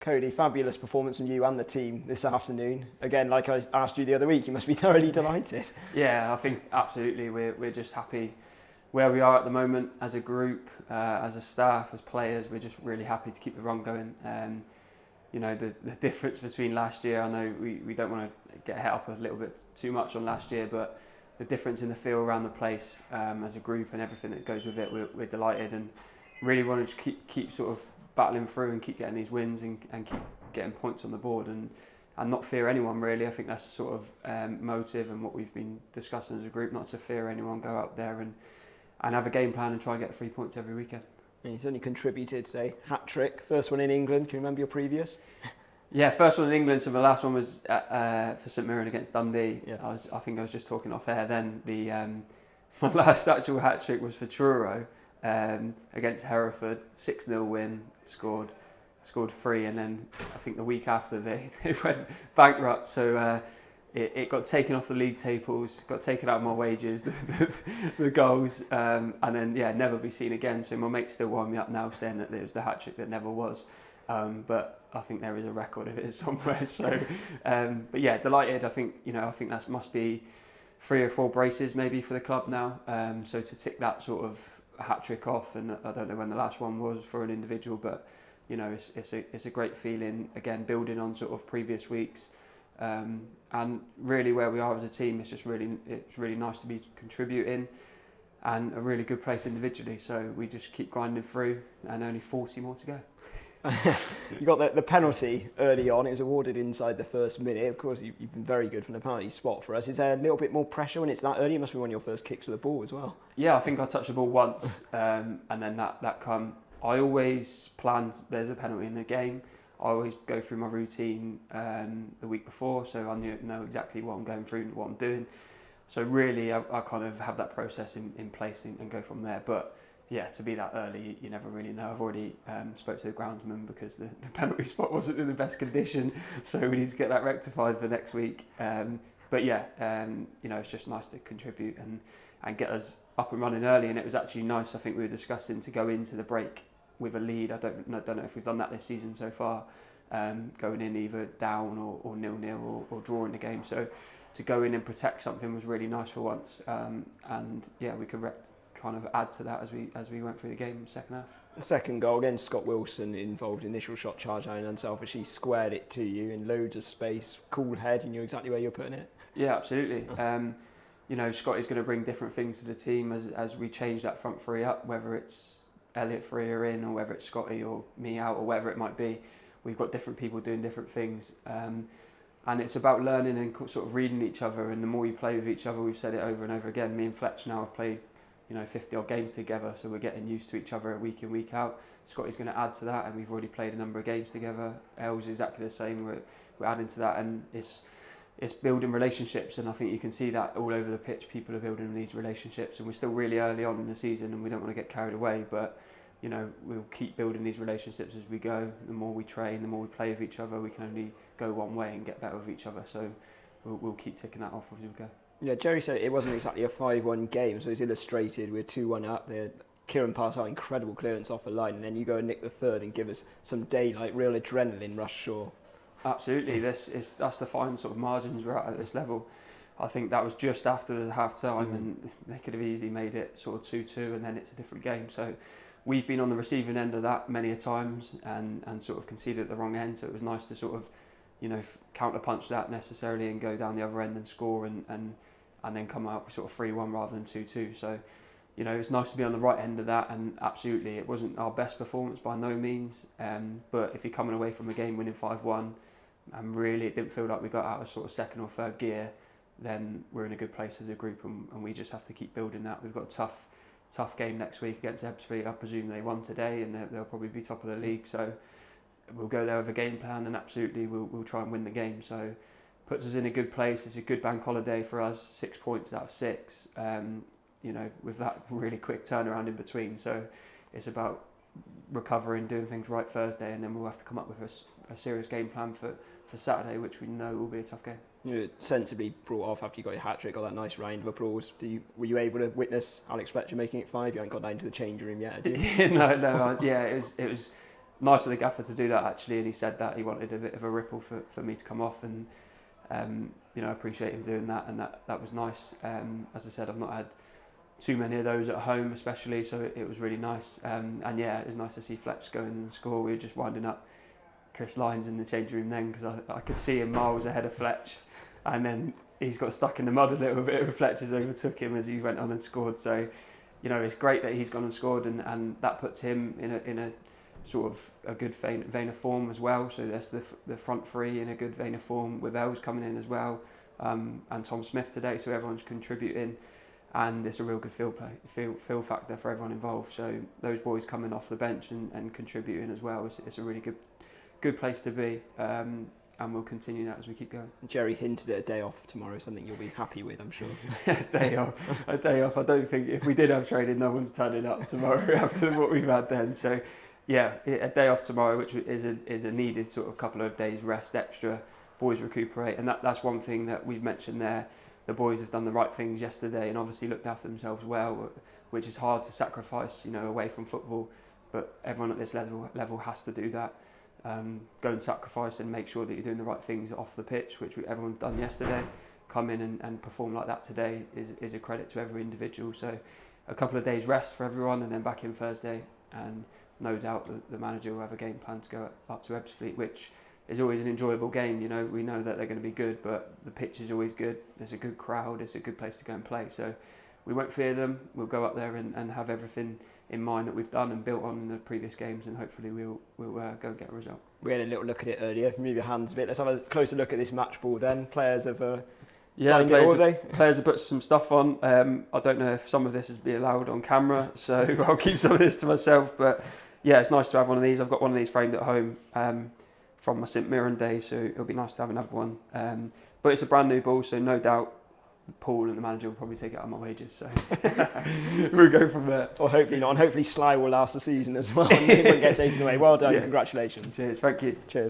Cody, fabulous performance from you and the team this afternoon. Again, like I asked you the other week, you must be thoroughly delighted. Yeah, I think absolutely. We're just happy where we are at the moment as a group, as a staff, as players. We're just really happy to keep the run going. The difference between last year, I know we don't want to get het up a little bit too much on last year, but the difference in the feel around the place as a group and everything that goes with it, we're delighted and really want to just keep sort of battling through and keep getting these wins and keep getting points on the board and not fear anyone really. I think that's the sort of motive and what we've been discussing as a group, not to fear anyone, go out there and have a game plan and try and get 3 points every weekend. And he's only contributed today, hat-trick, first one in England. Can you remember your previous? Yeah, first one in England, so the last one was for St Mirren against Dundee. Yeah. I think I was just talking off air then. My last actual hat-trick was for Truro against Hereford, 6-0 win, scored 3, and then I think the week after they went bankrupt, so it got taken off the league tables, got taken out of my wages, the goals, and then never be seen again. So my mates still wind me up now saying that it was the hat-trick that never was, but I think there is a record of it somewhere. So, but yeah, delighted. I think that must be 3 or 4 braces maybe for the club now. So to tick that sort of hat-trick off, and I don't know when the last one was for an individual, but it's a great feeling. Again, building on sort of previous weeks, and really where we are as a team, it's really nice to be contributing, and a really good place individually. So we just keep grinding through, and only 40 more to go. You got the penalty early on. It was awarded inside the first minute. Of course, you've been very good from the penalty spot for us. Is there a little bit more pressure when it's that early? It must be one of your first kicks of the ball as well. Yeah, I think I touched the ball once, and then that come. I always plan, there's a penalty in the game. I always go through my routine the week before, so I know exactly what I'm going through and what I'm doing. So really, I kind of have that process in place and go from there. But yeah, to be that early, you never really know. I've already spoke to the groundsman because the penalty spot wasn't in the best condition, so we need to get that rectified for next week. But yeah, it's just nice to contribute and get us up and running early. And it was actually nice. I think we were discussing to go into the break with a lead. I don't know if we've done that this season so far, going in either down or 0-0 or drawing the game. So to go in and protect something was really nice for once. And yeah, we could kind of add to that as we went through the game second half. The second goal, again, Scott Wilson involved, initial shot charge and unselfishly squared it to you in loads of space, cool head, you knew exactly where you were putting it. Yeah, absolutely. Scott is going to bring different things to the team as we change that front three up, whether it's Elliot Freer in or whether it's Scotty or me out or whatever it might be. We've got different people doing different things, and it's about learning and sort of reading each other. And the more you play with each other, we've said it over and over again, me and Fletch now have played 50 odd games together, so we're getting used to each other week in, week out. Scotty's going to add to that, and we've already played a number of games together. Els is exactly the same. We're adding to that, and it's building relationships, and I think you can see that all over the pitch. People are building these relationships, and we're still really early on in the season, and we don't want to get carried away, but we'll keep building these relationships as we go. The more we train, the more we play with each other, we can only go one way and get better with each other, so we'll keep ticking that off as we go. Yeah, Jerry said it wasn't exactly a 5-1 game, so it's illustrated. We're 2-1 up. Kieran passed out incredible clearance off the line, and then you go and nick the third and give us some daylight, real adrenaline rush, sure. Absolutely, that's the fine sort of margins we're at this level. I think that was just after the half time, and they could have easily made it sort of 2-2, and then it's a different game. So we've been on the receiving end of that many a times and sort of conceded at the wrong end. So it was nice to sort of counterpunch that necessarily and go down the other end and score and then come out with sort of 3-1 rather than 2-2. So it's nice to be on the right end of that, and absolutely it wasn't our best performance by no means. But if you're coming away from a game winning 5-1. And really it didn't feel like we got out of sort of second or third gear, then we're in a good place as a group, and we just have to keep building that. We've got a tough game next week against Ebbsfleet. I presume they won today, and they'll probably be top of the league, so we'll go there with a game plan, and absolutely we'll try and win the game. So puts us in a good place. It's a good bank holiday for us, 6 points out of 6, with that really quick turnaround in between. So it's about recovering, doing things right Thursday, and then we'll have to come up with a serious game plan for Saturday, which we know will be a tough game. You were sensibly brought off after you got your hat-trick, got that nice round of applause. Were you able to witness Alex Fletcher making it 5? You haven't got down to the change room yet, have you? No, it was nice of the gaffer to do that actually, and he said that he wanted a bit of a ripple for me to come off, and you know, I appreciate him doing that, and that was nice. As I said, I've not had too many of those at home especially, so it was really nice. And yeah, it was nice to see Fletch go in and score. We were just winding up Chris Lyons in the changing room then, because I could see him miles ahead of Fletch, and then he's got stuck in the mud a little bit, and Fletch has overtook him as he went on and scored. So, you know, it's great that he's gone and scored, and that puts him in a sort of a good vein of form as well. So that's the front three in a good vein of form, with Els coming in as well, and Tom Smith today. So everyone's contributing, and it's a real good feel factor for everyone involved. So those boys coming off the bench and contributing as well, it's a really good place to be, and we'll continue that as we keep going. Jerry hinted at a day off tomorrow, something you'll be happy with, I'm sure. A day off. I don't think, if we did have training, no one's turning up tomorrow after what we've had then. So yeah, a day off tomorrow, which is a needed sort of couple of days rest extra. Boys recuperate, and that's one thing that we've mentioned there. The boys have done the right things yesterday and obviously looked after themselves well, which is hard to sacrifice, you know, away from football. But everyone at this level has to do that. Go and sacrifice and make sure that you're doing the right things off the pitch, which everyone's done yesterday. Come in and perform like that today is a credit to every individual. So a couple of days rest for everyone, and then back in Thursday, and no doubt the manager will have a game plan to go up to Ebbsfleet, which is always an enjoyable game. You know, we know that they're going to be good, but the pitch is always good. There's a good crowd. It's a good place to go and play. So we won't fear them. We'll go up there and have everything in mind that we've done and built on in the previous games, and hopefully we'll go and get a result. We had a little look at it earlier. Move your hands a bit. Let's have a closer look at this match ball then. Players have signed it, have they? Players have put some stuff on. I don't know if some of this is be allowed on camera, so I'll keep some of this to myself. But yeah, it's nice to have one of these. I've got one of these framed at home from my St Mirren days, so it'll be nice to have another one. But it's a brand new ball, so no doubt Paul and the manager will probably take it out of my wages, so we'll go from there. Or hopefully not, and hopefully Slough will last the season as well and it won't get taken away. Well done, Congratulations. Cheers, thank you. Cheers.